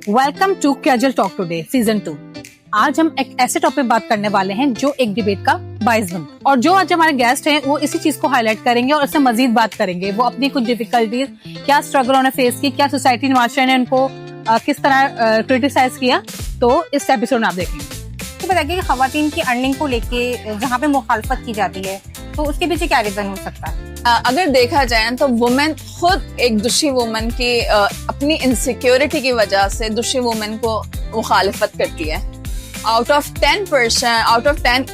Welcome to casual talk today season 2। आज हम एक ऐसे टॉपिक बात करने वाले हैं जो एक डिबेट का बाइस बन, और जो आज हमारे गेस्ट हैं वो इसी चीज को हाईलाइट करेंगे और इससे मजीद बात करेंगे। वो अपनी कुछ डिफिकल्टीज, क्या स्ट्रगल उन्होंने फेस की, क्या सोसाइटी मास्टर ने उनको किस तरह क्रिटिसाइज किया, तो इस एपिसोड में आप देखेंगे। तो बताइए कि खवातीन की अर्निंग को लेके जहाँ पे मुखालफत की जाती है तो उसके पीछे क्या रीजन हो सकता है? अगर देखा जाए तो वुमेन खुद एक दूसरी वुमेन की अपनी इनसिक्योरिटी की वजह से दूसरी वुमेन को मुखालफत करती है। आउट ऑफ 10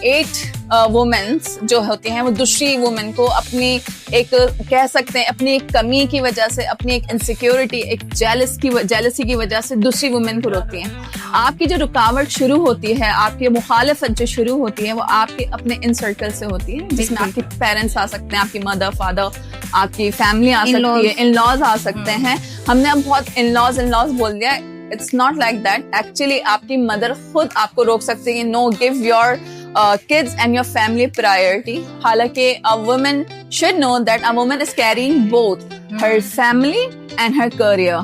8 वुमेन्स जो होती हैं वो दूसरी वुमेन को अपनी एक कह सकते हैं अपनी एक कमी की वजह से, अपनी एक इनसिक्योरिटी, एक जेलसी की वजह से दूसरी वुमेन को रोकती हैं। आपकी जो रुकावट शुरू होती है, आपकी मुखालफत जो शुरू होती है वो आपके अपने इन सर्कल से होती है, जिसमें आपके पेरेंट्स आ सकते हैं, आपकी मदर फादर, आपकी फैमिली आ सकती है, इन लॉज आ सकते हैं। हमने अब बहुत इन लॉज बोल दिया। It's not like that. Actually आपकी मदर खुद आपको रोक सकती है। No, give your kids and your family priority. हालांकि a woman should know that a woman is carrying both her family and her career.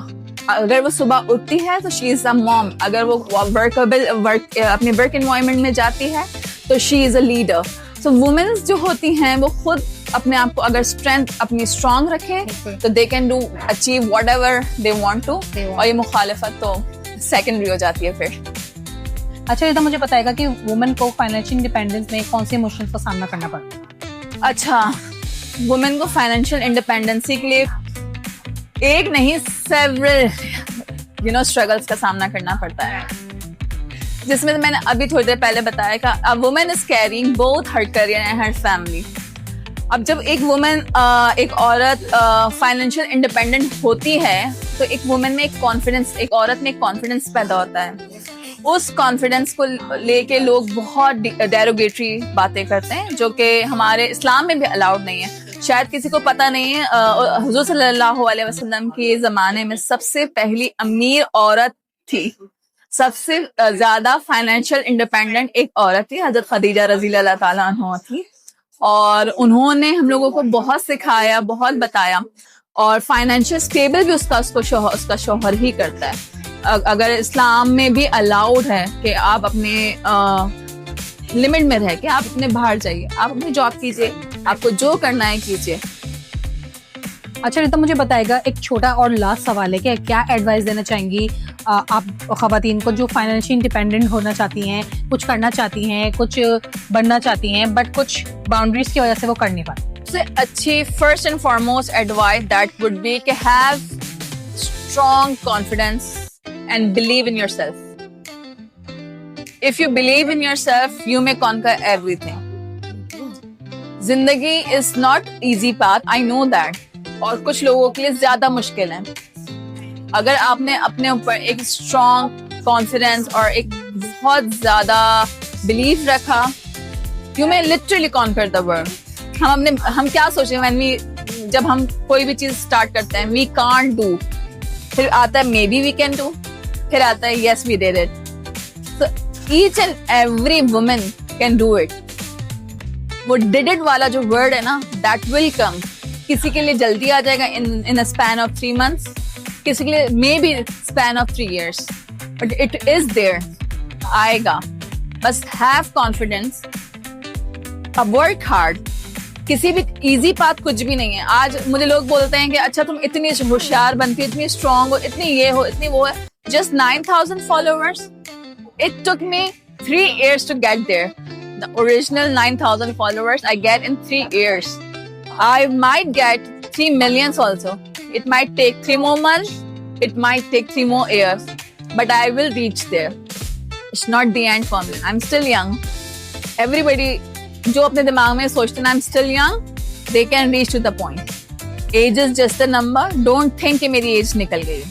अगर वो सुबह उठती है तो she is a mom. अगर वो अपने work environment में जाती है तो she is a leader. So women जो होती हैं वो खुद अपने आप को अगर strength अपनी strong रखें तो they can do achieve whatever they want to. और ये मुखालफत तो secondary हो जाती है फिर। अच्छा, ये तो मुझे बताएगा कि वुमेन को फाइनेंशियल इंडिपेंडेंस में कौन से इमोशंस का सामना करना पड़ता है? अच्छा, वुमेन को फाइनेंशियल इंडिपेंडेंसी के लिए एक नहीं सेवरल स्ट्रगल्स का सामना करना पड़ता है, जिसमें मैंने अभी थोड़ी देर पहले बताया कि a woman is carrying both her career and her family. अब जब एक वुमन एक औरत फाइनेंशियल इंडिपेंडेंट होती है तो एक वुमन में एक औरत में एक कॉन्फिडेंस पैदा होता है। उस कॉन्फिडेंस को लेके लोग बहुत डेरोगेटरी बातें करते हैं जो कि हमारे इस्लाम में भी अलाउड नहीं है। शायद किसी को पता नहीं है, हुजूर सल्लल्लाहु अलैहि वसल्लम के ज़माने में सबसे पहली अमीर औरत थी, सबसे ज्यादा फाइनेंशियल इंडिपेंडेंट एक औरत थी, हजरत खदीजा रज़ी अल्लाह ताला अन्हा थी। और उन्होंने हम लोगों को बहुत सिखाया, बहुत बताया, और फाइनेंशियल स्टेबल भी उसका शौहर ही करता है। अगर इस्लाम में भी अलाउड है कि आप अपने लिमिट में रह के आप अपने बाहर जाइए, आप अपनी जॉब कीजिए, आपको जो करना है कीजिए। अच्छा, तो मुझे बताएगा, एक छोटा और लास्ट सवाल है कि क्या एडवाइस देना चाहेंगी आप खवातीन को जो फाइनेंशियल इंडिपेंडेंट होना चाहती हैं, कुछ करना चाहती हैं, कुछ बनना चाहती हैं, बट कुछ बाउंड्रीज की वजह से वो कर नहीं पाती? सबसे अच्छी first and foremost advice that would be कि have strong confidence and believe in yourself. If you believe in yourself, you may conquer everything. जिंदगी is not easy path, I know that. और कुछ लोगों के लिए ज्यादा मुश्किल है। अगर आपने अपने ऊपर एक strong confidence और एक बहुत ज्यादा belief रखा, you may literally conquer the world. हम क्या सोचते हैं जब हम कोई भी चीज स्टार्ट करते हैं, we can't do, फिर आता है maybe we can do, फिर आता है yes we did it. So each and every woman can do it. वो did it वाला जो word है ना, that will come. किसी के लिए जल्दी आ जाएगा in a span of 3 months, किसी के लिए maybe span of 3 years, but it is there. आएगा, बस have confidence, अब work hard. किसी भी इजी पाथ कुछ भी नहीं है। आज मुझे लोग बोलते हैं कि अच्छा तुम इतनी होशियार बनती हो, इतनी स्ट्रांग हो, इतनी ये हो, इतनी वो है। Just 9,000 followers. It took me 3 years to get there. The original 9,000 followers I get in 3 years. I might get 3 millions also. It might take 3 more months. It might take 3 more years. But I will reach there. It's not the end for me. I'm still young. Everybody जो अपने दिमाग में सोचते हैं I'm still young, they can reach to the point. Age is just a number. Don't think कि मेरी as निकल गई।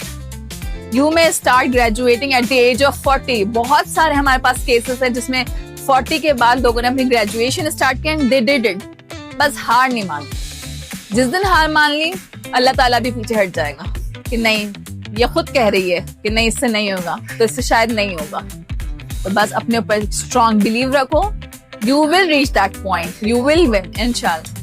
You may start graduating at the age of 40. बहुत सारे हमारे पास केसेस हैं जिसमें 40 के बाद लोगों ने अपनी ग्रेजुएशन स्टार्ट किया and they did it. बस हार नहीं मान ली। जिस दिन हार मान ली, अल्लाह ताला भी पीछे हट जाएगा कि नहीं, ये खुद कह रही है कि नहीं इससे नहीं होगा, तो इससे शायद नहीं होगा। तो बस अपने ऊपर स्ट्रॉन्ग बिलीव रखो। You will reach that point. You will win, inshallah.